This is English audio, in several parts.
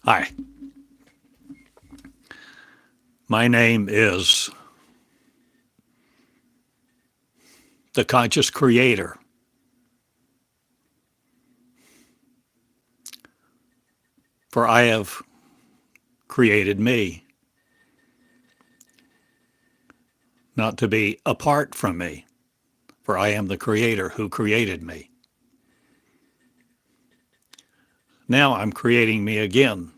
Hi, my name is the conscious creator. For I have created me, not to be apart from me, for I am the creator who created me. Now I'm creating me again,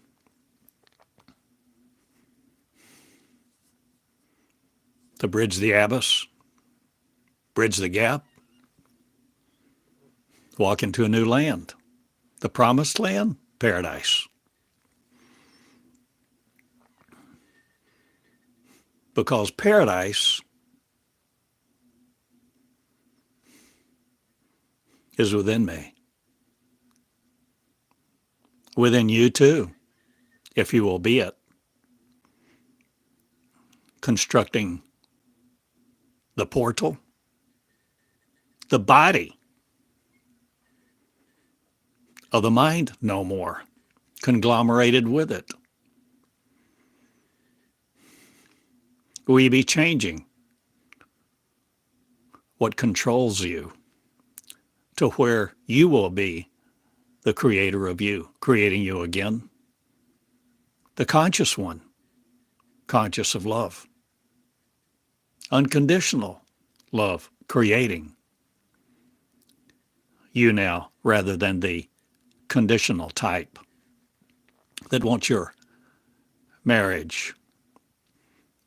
to bridge the abyss, bridge the gap, walk into a new land, the promised land, paradise. Because paradise is within me, within you too, if you will be it, constructing the portal, the body of the mind no more, conglomerated with it. We be changing what controls you to where you will be the creator of you, creating you again, the conscious one, conscious of love, unconditional love, creating you now rather than the conditional type that wants your marriage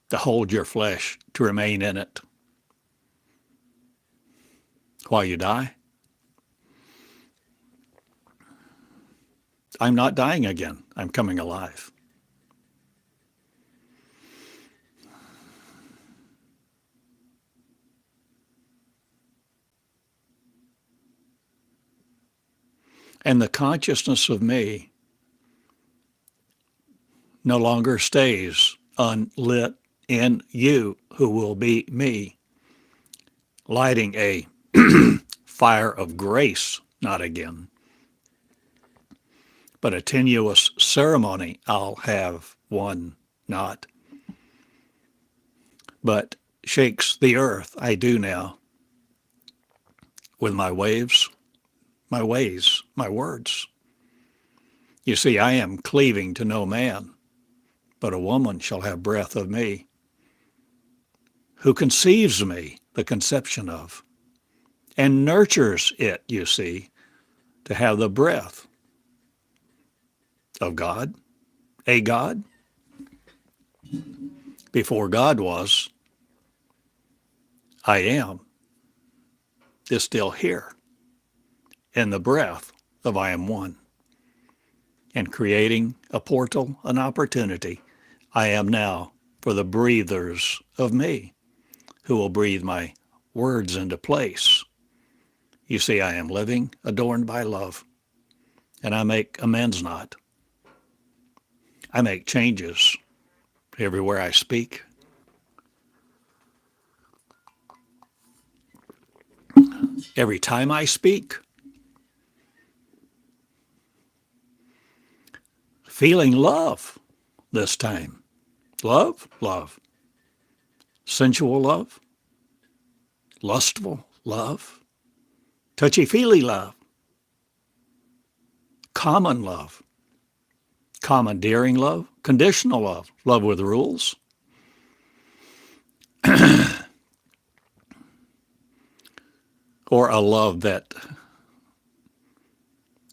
to hold your flesh, to remain in it while you die. I'm not dying again. I'm coming alive. And the consciousness of me no longer stays unlit in you, who will be me, lighting a fire of grace, not again, but a tenuous ceremony. I'll have one, not, but shakes the earth. I do now with my waves, my ways, my words. You see, I am cleaving to no man, but a woman shall have breath of me, who conceives me, the conception of, and nurtures it, you see, to have the breath of God, a God. Before God was, I am, is still here in the breath of I am one, and creating a portal, an opportunity. I am now for the breathers of me, who will breathe my words into place. You see, I am living, adorned by love, and I make amends not. I make changes everywhere I speak. Every time I speak, feeling love this time. Love, love. Sensual love, lustful love, touchy-feely love, common love, commandeering love, conditional love, love with rules, or a love that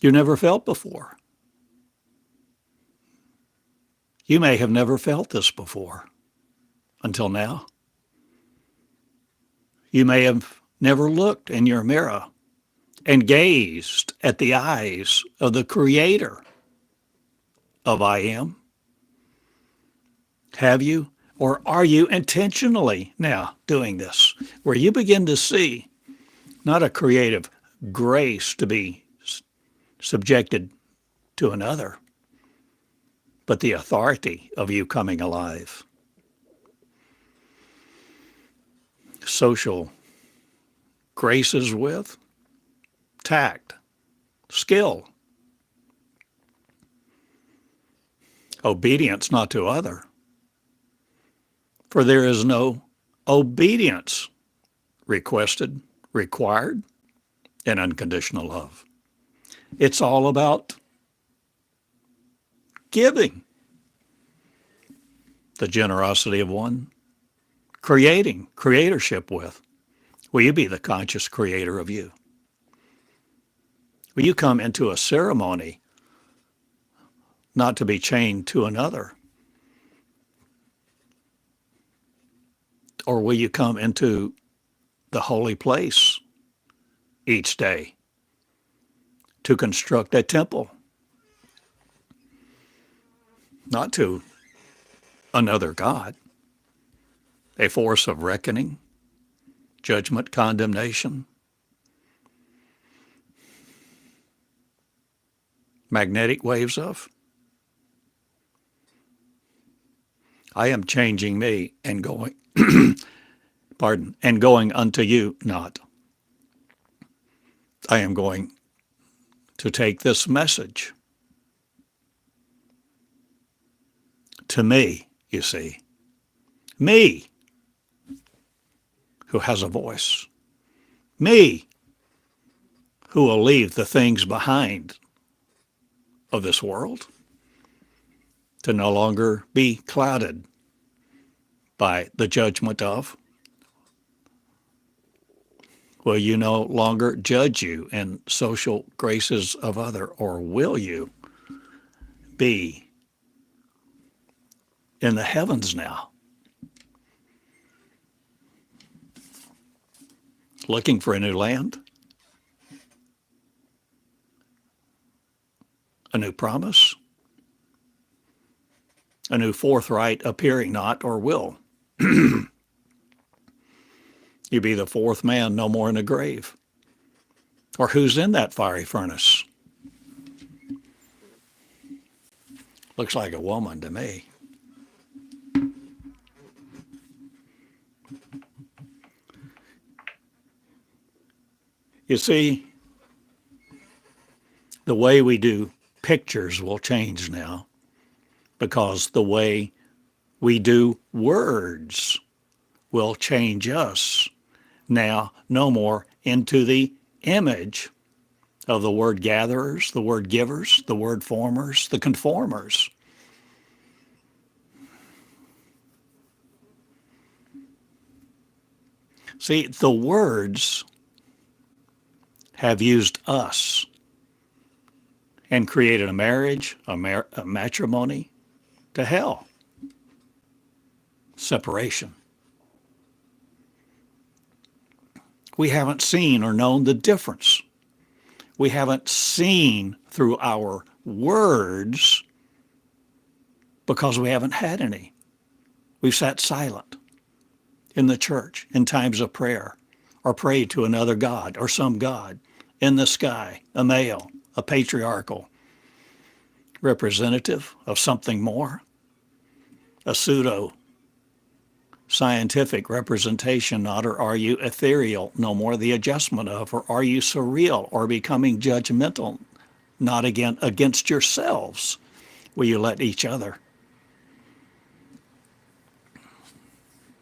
you never felt before. You may have never felt this before until now. You may have never looked in your mirror and gazed at the eyes of the creator of I am. Have you? Or are you intentionally now doing this, where you begin to see not a creative grace to be subjected to another, but the authority of you coming alive? Social graces with tact, skill, Obedience not to other. For there is no obedience requested, required in unconditional love. It's all about giving, the generosity of one, creating, creatorship with. Will you be the conscious creator of you? Will you come into a ceremony not to be chained to another? Or will you come into the holy place each day to construct a temple, not to another God, a force of reckoning, judgment, condemnation, magnetic waves of? I am changing me and going, and going unto you not. I am going to take this message to me, you see. Me, who has a voice. Me, who will leave the things behind of this world to no longer be clouded by the judgment of. Will you no longer judge you in social graces of other, or will you be in the heavens now, looking for a new land, a new promise, a new forthright appearing not, or will you be the fourth man, no more in a grave? Or who's in that fiery furnace? Looks like a woman to me. You see, the way we do pictures will change now, because the way we do words will change us now, no more into the image of the word gatherers, the word givers, the word formers, the conformers. See, the words have used us and created a marriage, a matrimony to hell, separation. We haven't seen or known the difference. We haven't seen through our words because we haven't had any. We've sat silent in the church in times of prayer, or prayed to another God or some God in the sky, a male, a patriarchal representative of something more, a pseudo scientific representation, not, or are you ethereal, no more the adjustment of, or are you surreal, or becoming judgmental, not again against yourselves? Will you let each other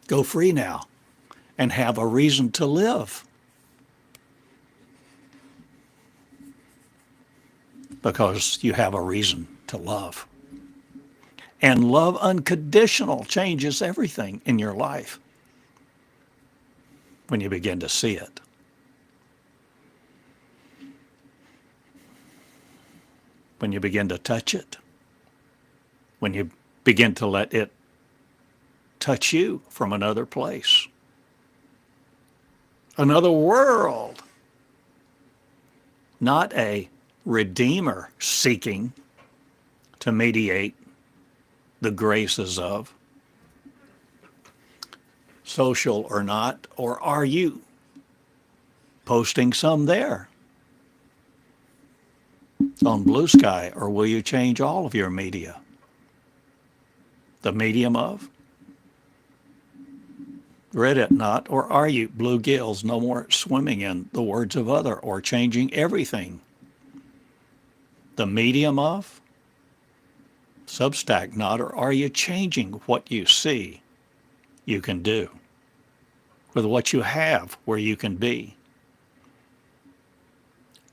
go free now and have a reason to live? Because you have a reason to love. And love unconditional changes everything in your life when you begin to see it. When you begin to touch it. When you begin to let it touch you from another place. Another world. Not a redeemer seeking to mediate the graces of, social or not, or are you posting some there on Blue Sky, or will you change all of your media? The medium of? Read it not, or are you bluegills, no more swimming in the words of other, or changing everything? The medium of? substack not, or are you changing what you see you can do with what you have where you can be?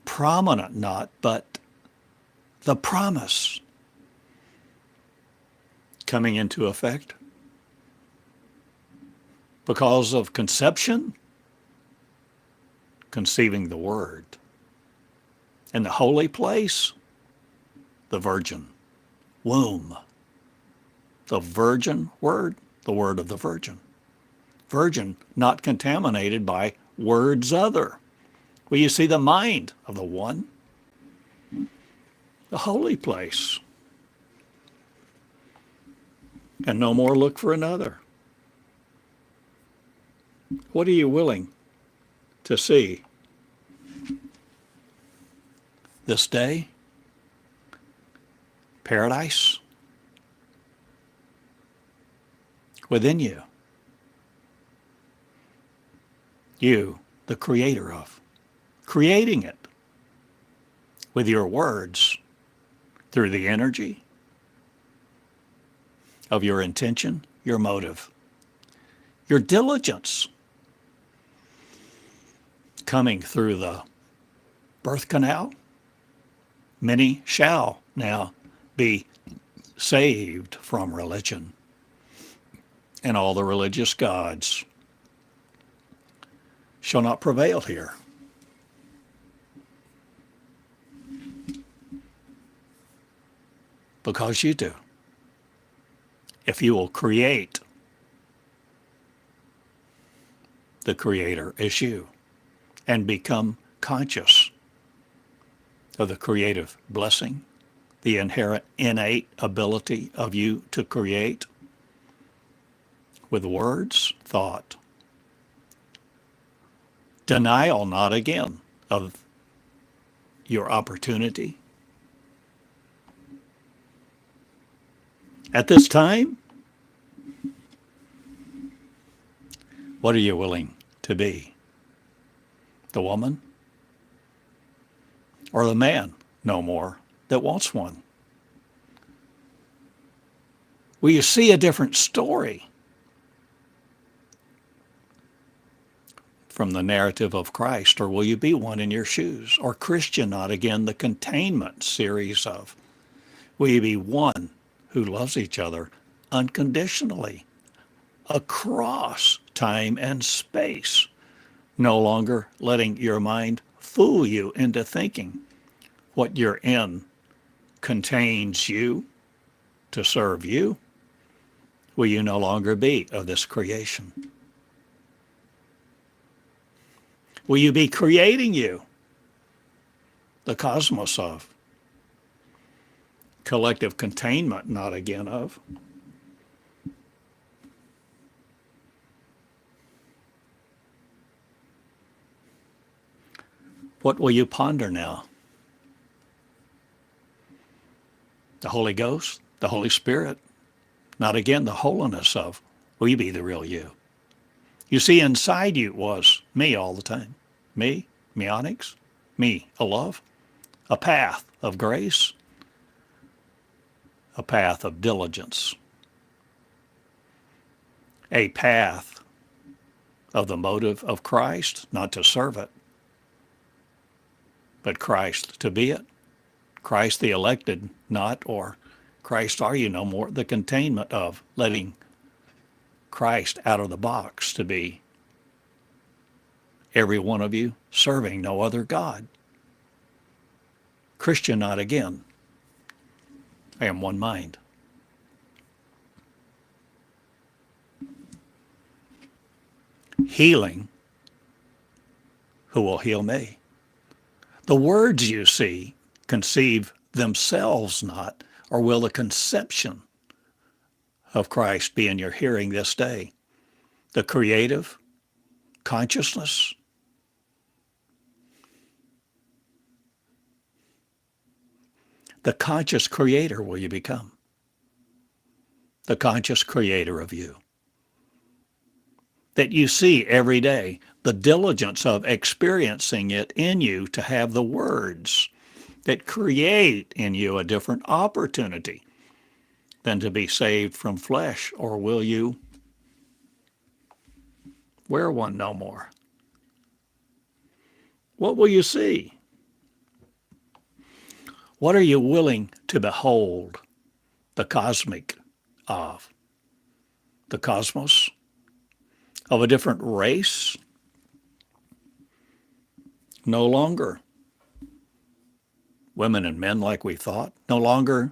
Prominent not, but the promise coming into effect because of conception, conceiving the Word. In the holy place, the virgin womb. The virgin word, the word of the virgin. Virgin, not contaminated by words other. Well, you see the mind of the one, the holy place. And no more look for another. What are you willing to see this day? Paradise within you. You, the creator of, creating it with your words through the energy of your intention, your motive, your diligence coming through the birth canal. Many shall now be saved from religion and all the religious gods shall not prevail here. Because you do. If you will create, the creator is you, and become conscious of the creative blessing, the inherent innate ability of you to create with words, thought. Denial not again of your opportunity. At this time, what are you willing to be? The woman or the man no more that wants one? Will you see a different story from the narrative of Christ, or will you be one in your shoes? Or Christian not again, the containment series of, will you be one who loves each other unconditionally across time and space, no longer letting your mind fool you into thinking what you're in contains you to serve you? Will you no longer be of this creation? Will you be creating you, the cosmos of, collective containment not again of? What will you ponder now? The Holy Ghost, the Holy Spirit, not again the holiness of, will you be the real you? You see, inside you was me all the time. Me, meonics, me, a love, a path of grace, a path of diligence, a path of the motive of Christ, not to serve it, but Christ to be it. Christ the elected, not, or Christ are you no more, the containment of letting Christ out of the box to be every one of you serving no other God. Christian not again. I am one mind. Healing, who will heal me? The words you see conceive themselves not, or will the conception of Christ be in your hearing this day? The creative consciousness, the conscious creator will you become? The conscious creator of you. That you see every day, the diligence of experiencing it in you to have the words that create in you a different opportunity than to be saved from flesh, or will you wear one no more? What will you see? What are you willing to behold the cosmic of? The cosmos of a different race? No longer women and men like we thought. No longer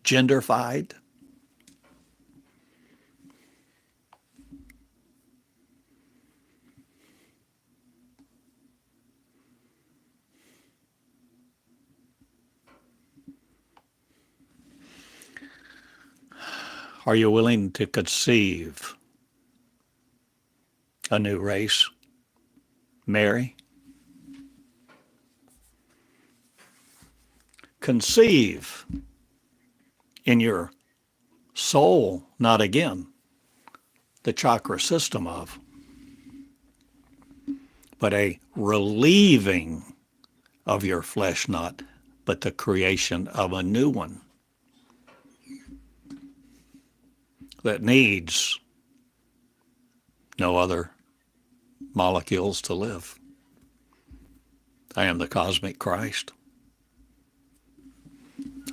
genderfied. Are you willing to conceive a new race? Mary? Conceive in your soul, not again the chakra system of, but a relieving of your flesh, not, but the creation of a new one that needs no other molecules to live. I am the cosmic Christ.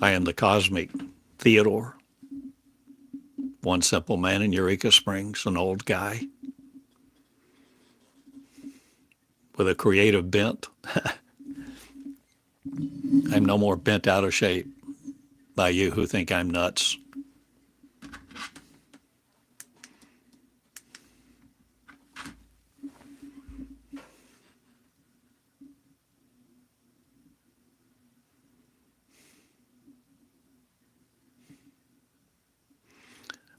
I am the cosmic Theodore, one simple man in Eureka Springs, an old guy with a creative bent. I'm no more bent out of shape by you who think I'm nuts.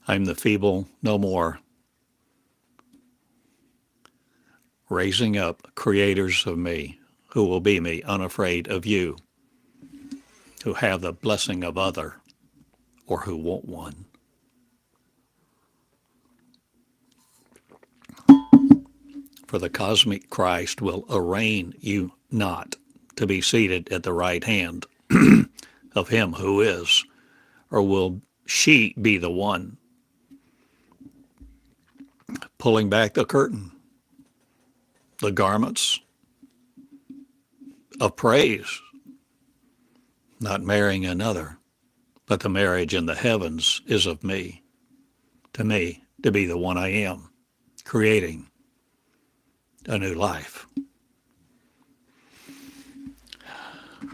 I'm the feeble no more, raising up creators of me who will be me, unafraid of you, who have the blessing of other or who want one. For the cosmic Christ will arraign you not to be seated at the right hand of him who is, or will she be the one pulling back the curtain, the garments of praise, not marrying another, but the marriage in the heavens is of me, to be the one I am, creating a new life.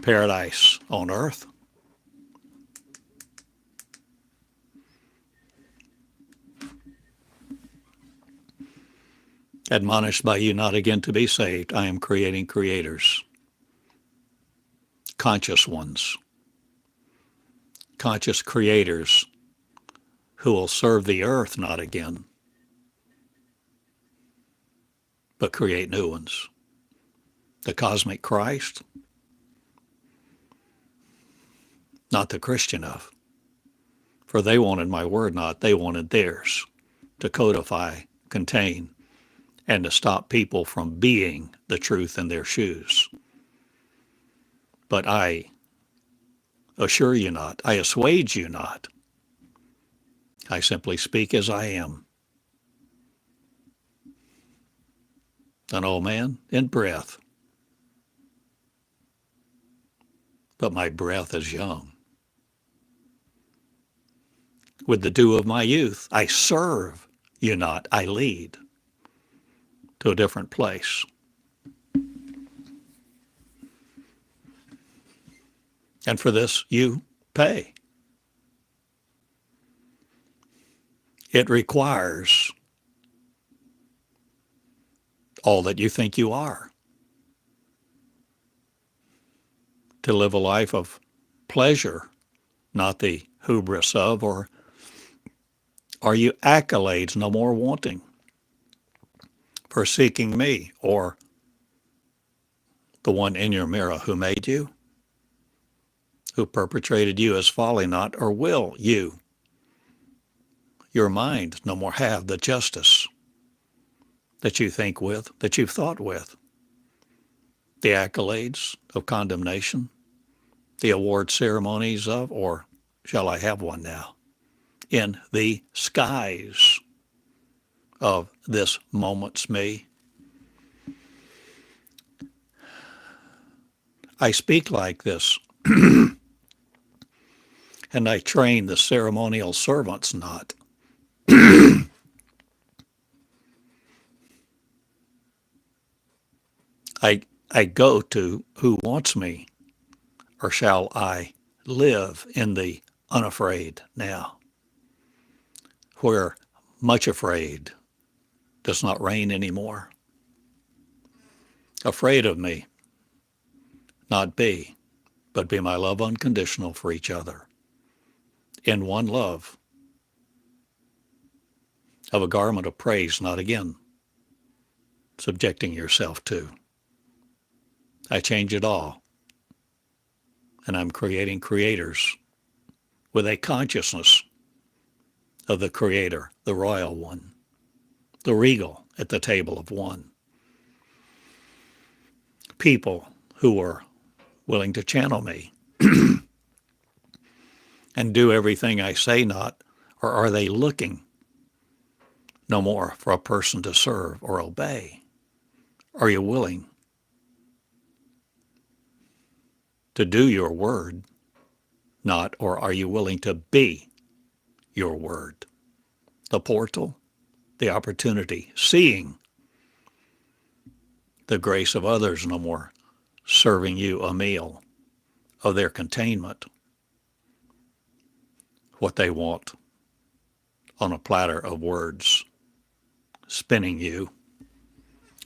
Paradise on earth. Admonished by you not again to be saved, I am creating creators, conscious ones, conscious creators who will serve the earth not again, but create new ones. The cosmic Christ, not the Christian of, for they wanted my word not, they wanted theirs, to codify, contain, and to stop people from being the truth in their shoes. But I assure you not, I assuage you not. I simply speak as I am. An old man in breath, but my breath is young. With the dew of my youth, I serve you not, I lead to a different place. And for this, you pay. It requires all that you think you are to live a life of pleasure, not the hubris of, or are you accolades no more wanting for seeking me, or the one in your mirror who made you, who perpetrated you as folly not, or will you, your mind, no more have the justice that you think with, that you've thought with, the accolades of condemnation, the award ceremonies of, or shall I have one now. In the skies of this moment's me, I speak like this, and I train the ceremonial servants not. I go to who wants me, or shall I live in the unafraid now, where much afraid does not reign anymore? Afraid of me, not be, but be my love unconditional for each other, in one love, of a garment of praise, not again subjecting yourself to. I change it all, and I'm creating creators with a consciousness of the Creator, the Royal One, the Regal at the table of one. People who are willing to channel me and do everything I say not, or are they looking no more for a person to serve or obey? Are you willing to do your word, not, or are you willing to be your word? The portal, the opportunity, seeing the grace of others no more, serving you a meal of their containment, what they want on a platter of words, spinning you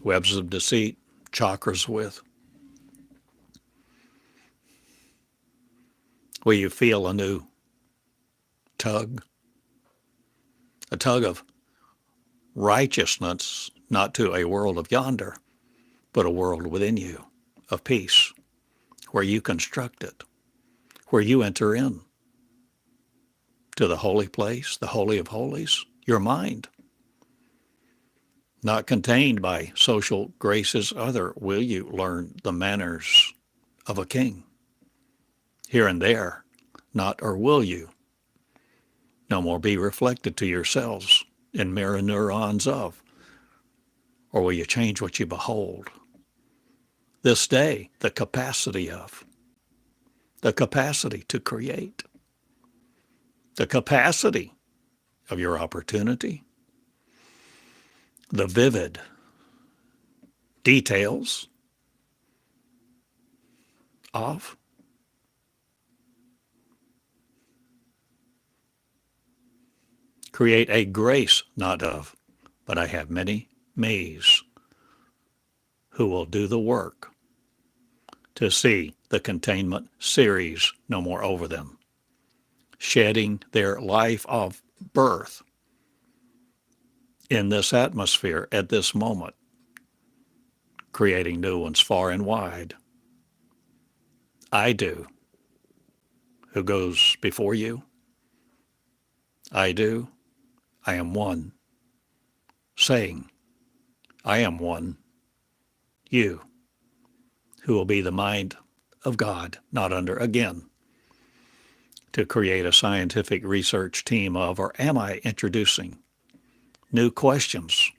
webs of deceit, chakras with. Will you feel a new tug? A tug of righteousness, not to a world of yonder, but a world within you of peace, where you construct it, where you enter in to the holy place, the holy of holies, your mind, not contained by social graces other. Will you learn the manners of a king here and there, not, or will you no more be reflected to yourselves in mirror neurons of, or will you change what you behold? This day, the capacity to create, the capacity of your opportunity, the vivid details of create a grace, not of, but I have many me's who will do the work to see the containment series no more over them, shedding their life of birth in this atmosphere at this moment, creating new ones far and wide. I do, who goes before you. I do, I am one, saying, I am one, you, who will be the mind of God, not under, again, to create a scientific research team of, or am I introducing new questions,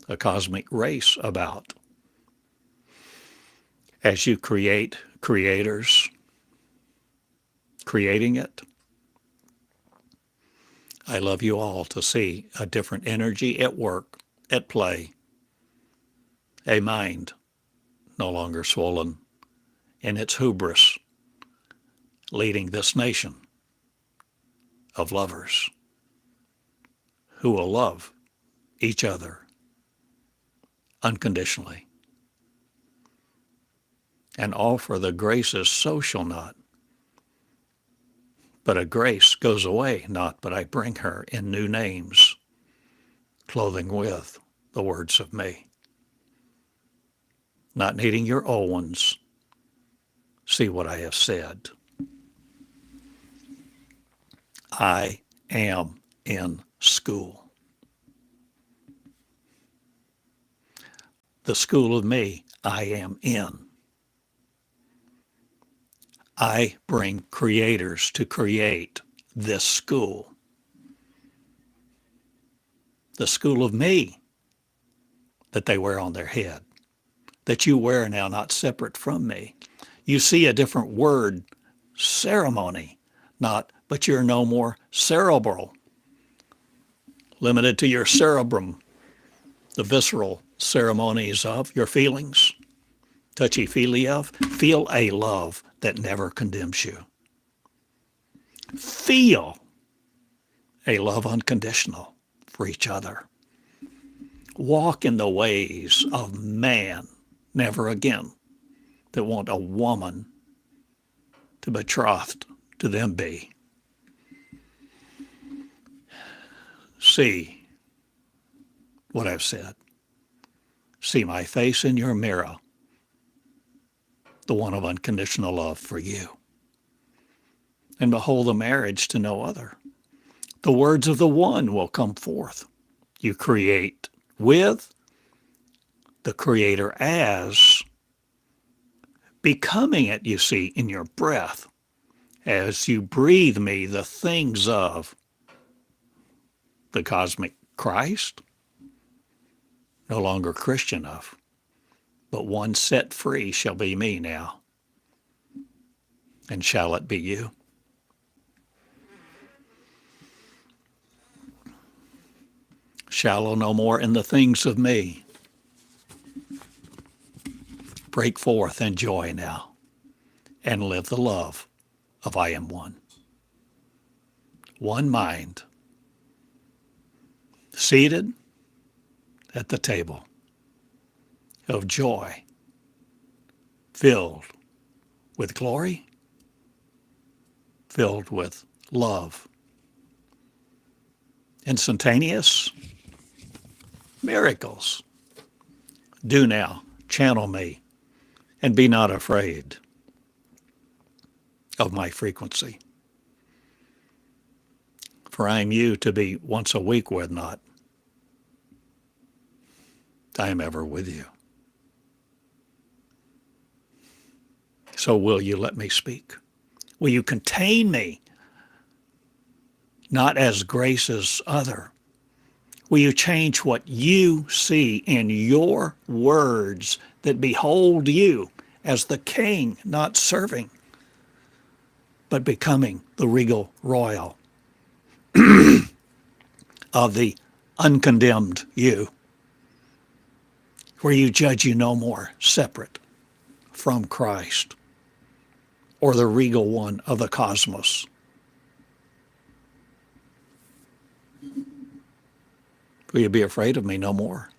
a cosmic race about, as you create creators, creating it? I love you all to see a different energy at work, at play, a mind no longer swollen in its hubris, leading this nation of lovers who will love each other unconditionally and offer the graces social not. But a grace goes away not, but I bring her in new names, clothing with the words of me. Not needing your old ones, see what I have said. I am in school. The school of me I am in. I bring creators to create this school. The school of me that they wear on their head, that you wear now, not separate from me. You see a different word, ceremony, not, but you're no more cerebral, limited to your cerebrum, the visceral ceremonies of your feelings, touchy-feely of. Feel a love that never condemns you. Feel a love unconditional for each other. Walk in the ways of man, never again, that want a woman to betrothed to them be. See what I've said. See my face in your mirror, the one of unconditional love for you. And behold the marriage to no other. The words of the one will come forth. You create with the Creator as, becoming it, you see, in your breath, as you breathe me the things of the cosmic Christ, no longer Christian of, but one set free shall be me now. And shall it be you? Shallow no more in the things of me. Break forth in joy now and live the love of I am one. One mind, seated at the table of joy, filled with glory, filled with love. Instantaneous miracles. Do now channel me and be not afraid of my frequency. For I am you to be once a week with not. I am ever with you. So will you let me speak? Will you contain me? Not as grace's other. Will you change what you see in your words that behold you as the king, not serving, but becoming the regal royal of the uncondemned you, where you judge you no more separate from Christ or the regal one of the cosmos. Will you be afraid of me no more?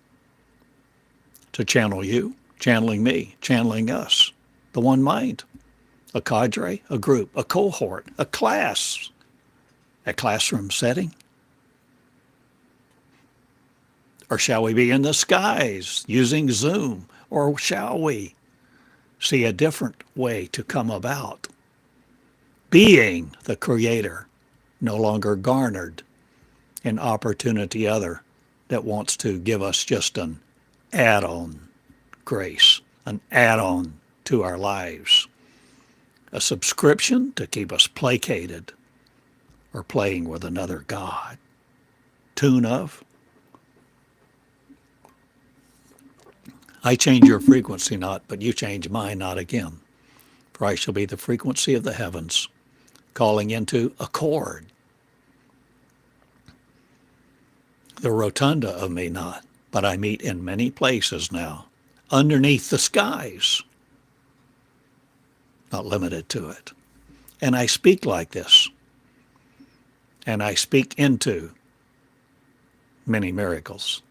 To channel you, channeling me, channeling us, the one mind, a cadre, a group, a cohort, a class, a classroom setting? Or shall we be in the skies using Zoom? Or shall we see a different way to come about? Being the Creator, no longer garnered an opportunity other that wants to give us just an add-on grace, an add-on to our lives, a subscription to keep us placated or playing with another God. Tune of, I change your frequency not, but you change mine not again. For I shall be the frequency of the heavens, calling into accord the rotunda of me not, but I meet in many places now, underneath the skies, not limited to it. And I speak like this, and I speak into many miracles.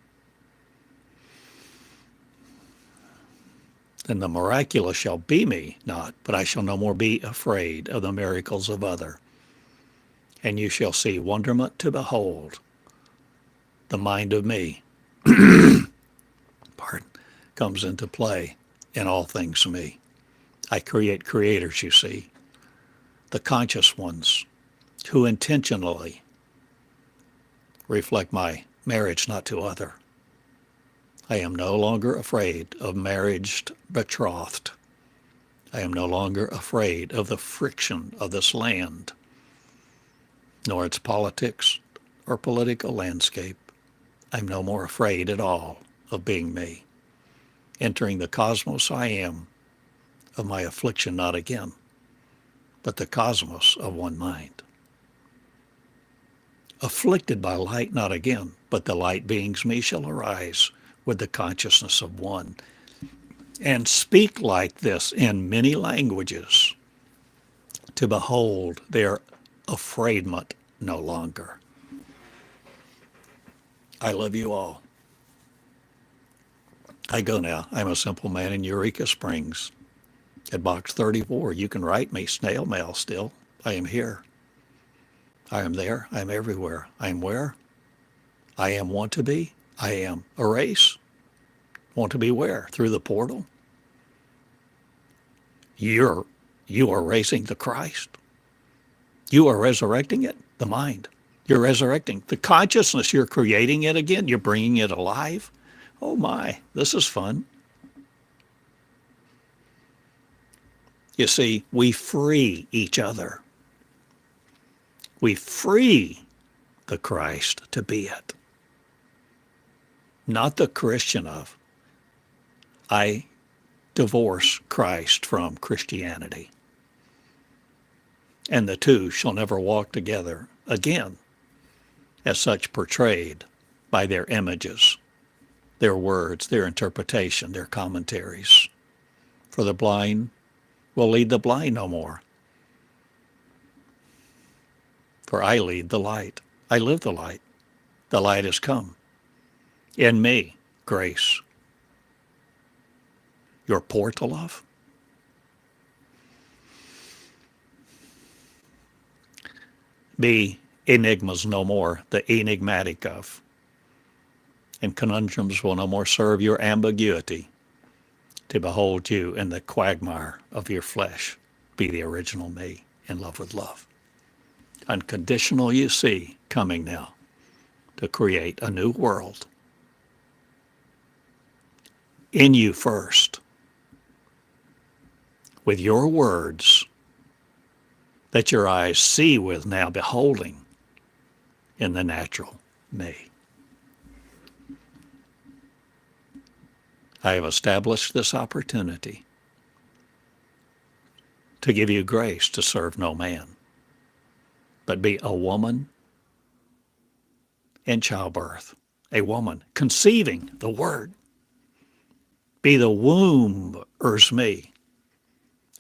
Then the miraculous shall be me not, but I shall no more be afraid of the miracles of other. And you shall see wonderment to behold the mind of me, comes into play in all things me. I create creators, you see, the conscious ones who intentionally reflect my marriage not to other. I am no longer afraid of marriage betrothed. I am no longer afraid of the friction of this land, nor its politics or political landscape. I'm no more afraid at all of being me, entering the cosmos I am, of my affliction not again, but the cosmos of one mind. Afflicted by light not again, but the light beings me shall arise with the consciousness of one, and speak like this in many languages, to behold their afraidment no longer. I love you all. I go now. I'm a simple man in Eureka Springs. At box 34, you can write me snail mail still. I am here. I am there. I am everywhere. I am where? I am want to be. I am erase. Want to be where? Through the portal? You are raising the Christ. You are resurrecting it, the mind. You're resurrecting the consciousness. You're creating it again. You're bringing it alive. Oh my, this is fun. You see, we free each other. We free the Christ to be it. Not the Christian of. I divorce Christ from Christianity. And the two shall never walk together again, as such portrayed by their images, their words, their interpretation, their commentaries. For the blind will lead the blind no more. For I lead the light. I live the light. The light has come. In me, grace. Your portal of? Be enigmas no more, the enigmatic of. And conundrums will no more serve your ambiguity. To behold you in the quagmire of your flesh, be the original me, in love with love. Unconditional, you see, coming now to create a new world. In you first, with your words that your eyes see with now, beholding in the natural me. I have established this opportunity to give you grace to serve no man, but be a woman in childbirth, a woman conceiving the word. Be the wombers me,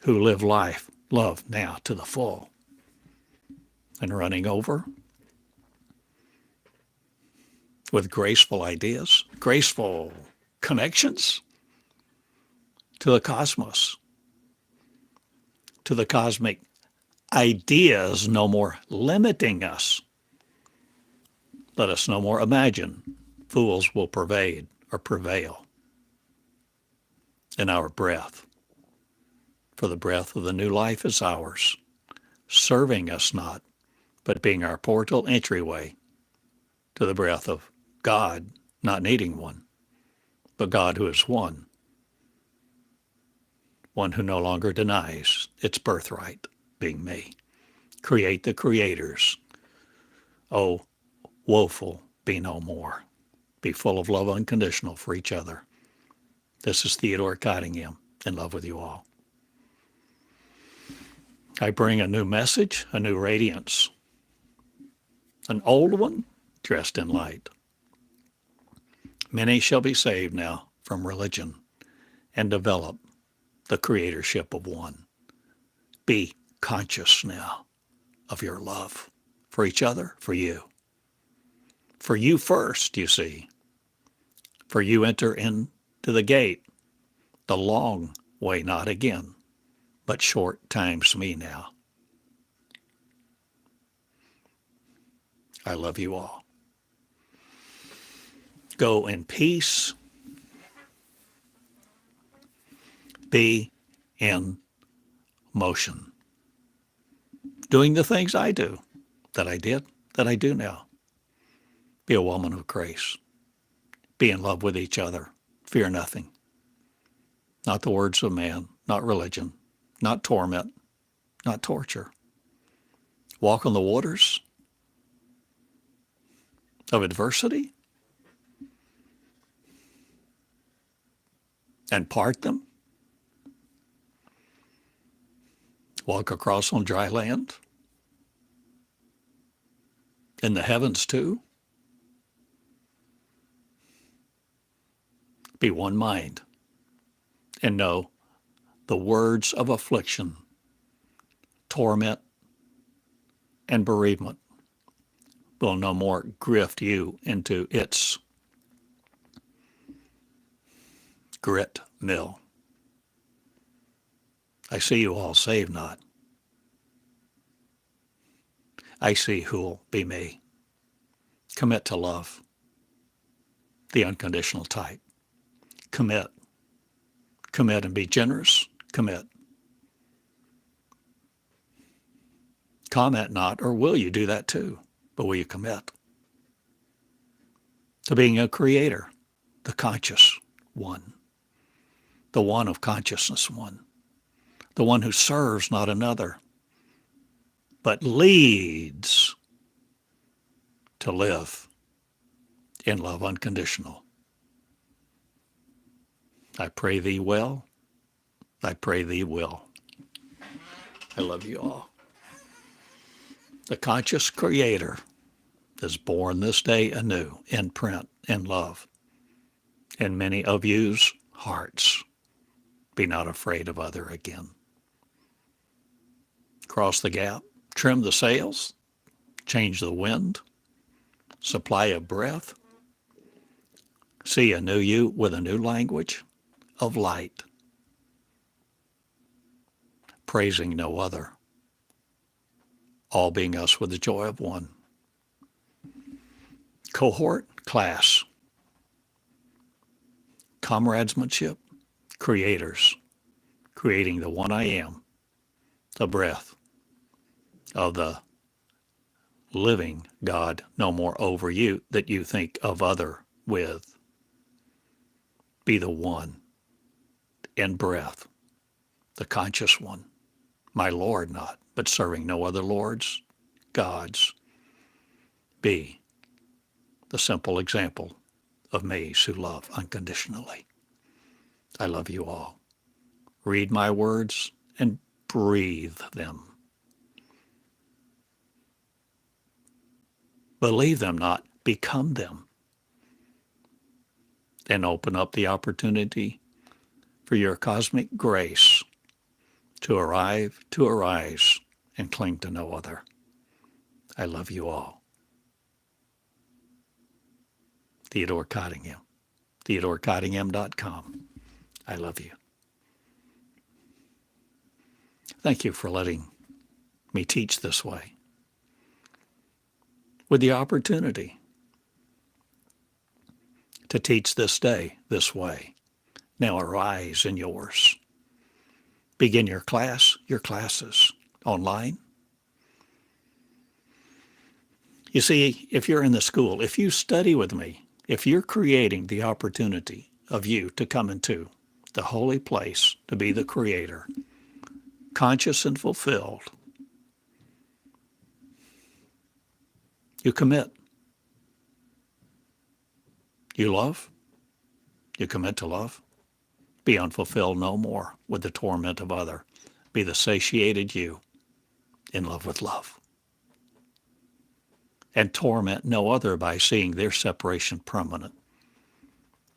who live life, love now to the full, and running over with graceful ideas, graceful connections to the cosmos, to the cosmic ideas no more limiting us. Let us no more imagine fools will pervade or prevail in our breath. For the breath of the new life is ours, serving us not, but being our portal entryway to the breath of God, not needing one, but God who is one who no longer denies its birthright, being me. Create the creators. Oh, woeful, be no more. Be full of love unconditional for each other. This is Theodore Cottingham, in love with you all. I bring a new message, a new radiance, an old one dressed in light. Many shall be saved now from religion and develop the creatorship of one. Be conscious now of your love for each other, for you. For you first, you see. For you enter into the gate, the long way, not again, but short times me now. I love you all. Go in peace. Be in motion. Doing the things I do, that I did, that I do now. Be a woman of grace. Be in love with each other. Fear nothing. Not the words of man, not religion, not torment, not torture. Walk on the waters of adversity and part them. Walk across on dry land. In the heavens too. Be one mind and know the words of affliction, torment, and bereavement will no more grift you into its grit mill. I see you all saved not. I see who'll be me. Commit to love, the unconditional type. Commit. Commit and be generous. Commit. Comment not, or will you do that too? But will you commit to being a creator, the conscious one, the one of consciousness one, the one who serves not another, but leads to live in love unconditional. I pray thee well. I pray thee will. I love you all. The conscious creator is born this day anew in print, in love, in many of you's hearts. Be not afraid of other again. Cross the gap, trim the sails, change the wind, supply of breath. See a new you with a new language of light, praising no other, all being us with the joy of one. Cohort, class, comradesmanship, creators, creating the one I am, the breath of the living God, no more over you that you think of other with. Be the one in breath, the conscious one, my Lord not, but serving no other lords, gods. Be the simple example of me's who love unconditionally. I love you all. Read my words and breathe them. Believe them not, become them. And open up the opportunity for your cosmic grace to arrive, to arise, and cling to no other. I love you all. Theodore Cottingham, TheodoreCottingham.com. I love you. Thank you for letting me teach this way, with the opportunity to teach this day this way. Now arise in yours. Begin your class, your classes online. You see, if you're in the school, if you study with me, if you're creating the opportunity of you to come into the holy place, to be the creator, conscious and fulfilled, you commit. You love. You commit to love. Be unfulfilled no more with the torment of other. Be the satiated you in love with love. And torment no other by seeing their separation permanent.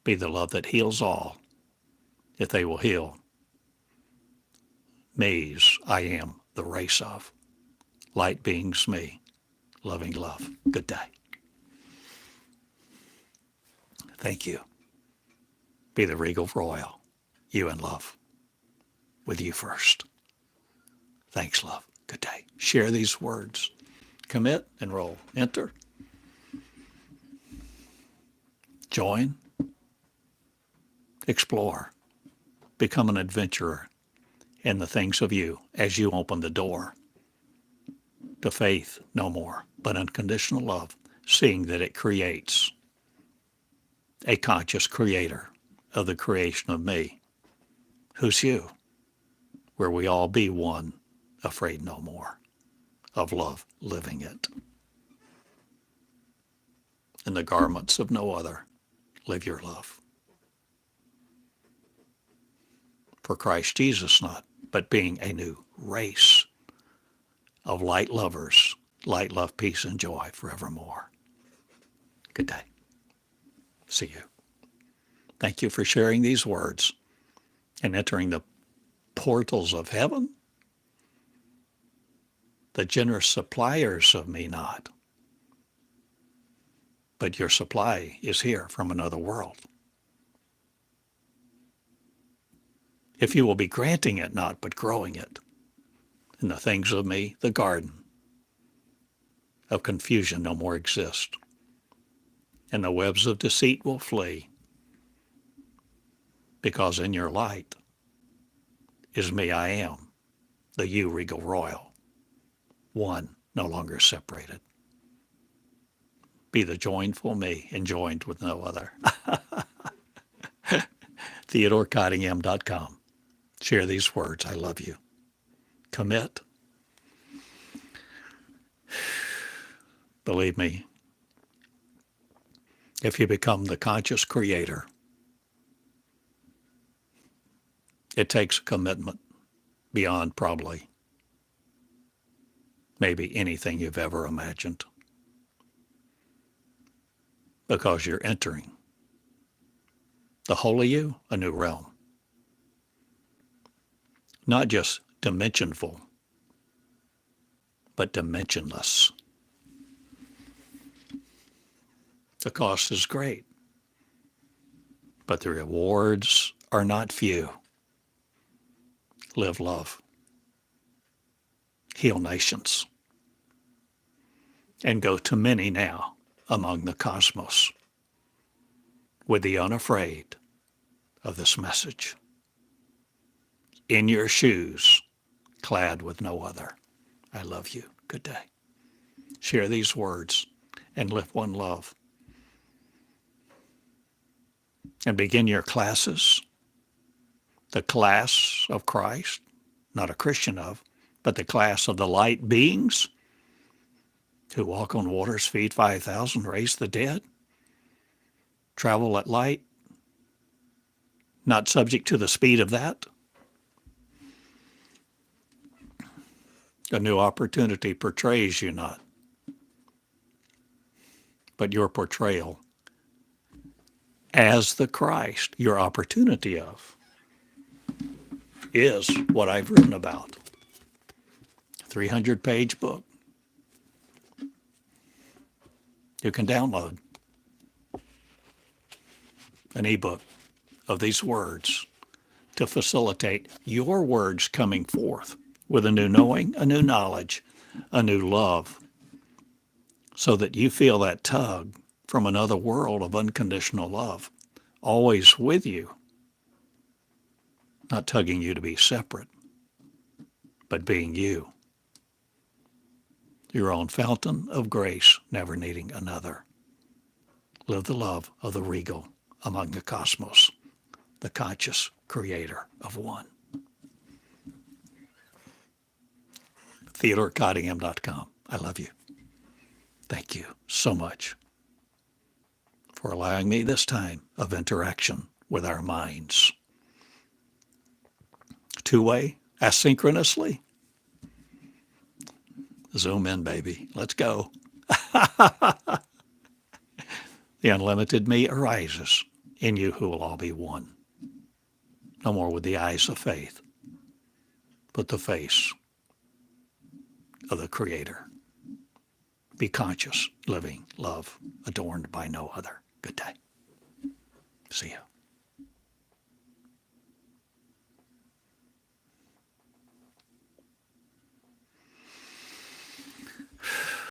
Be the love that heals all, if they will heal. Me's I am the race of. Light beings me, loving love. Good day. Thank you. Be the regal royal, you in love, with you first. Thanks, love. Good day. Share these words. Commit, enroll, enter. Join, explore, become an adventurer in the things of you as you open the door to faith no more, but unconditional love, seeing that it creates a conscious creator of the creation of me, who's you, where we all be one, afraid no more, of love living it. In the garments of no other, live your love. For Christ Jesus not, but being a new race of light lovers, light, love, peace, and joy forevermore. Good day. See you. Thank you for sharing these words and entering the portals of heaven, the generous suppliers of me not, but your supply is here from another world. If you will be granting it not, but growing it in the things of me, the garden of confusion no more exist, and the webs of deceit will flee, because in your light is me, I am, the you, regal royal, one, no longer separated. Be the joinful me, enjoined with no other. TheodoreCottingham.com. Share these words. I love you. Commit. Believe me, if you become the conscious creator, it takes a commitment beyond probably maybe anything you've ever imagined, because you're entering the holy you, a new realm. Not just dimensionful, but dimensionless. The cost is great, but the rewards are not few. Live love. Heal nations. And go to many now among the cosmos with the unafraid of this message. In your shoes, clad with no other. I love you. Good day. Share these words and live one love. And begin your classes, the class of Christ, not a Christian of, but the class of the light beings who walk on waters, feed 5,000, raise the dead, travel at light, not subject to the speed of that. A new opportunity portrays you not, but your portrayal as the Christ, your opportunity of, is what I've written about. 300-page book. You can download an ebook of these words to facilitate your words coming forth with a new knowing, a new knowledge, a new love, so that you feel that tug from another world of unconditional love, always with you, not tugging you to be separate, but being you, your own fountain of grace, never needing another. Live the love of the regal among the cosmos, the conscious creator of one. TheodoreCottingham.com. I love you. Thank you so much for allowing me this time of interaction with our minds. Two-way, asynchronously. Zoom in, baby. Let's go. The unlimited me arises in you who will all be one. No more with the eyes of faith, but the face of the Creator. Be conscious, living, love, adorned by no other. Good day. See you.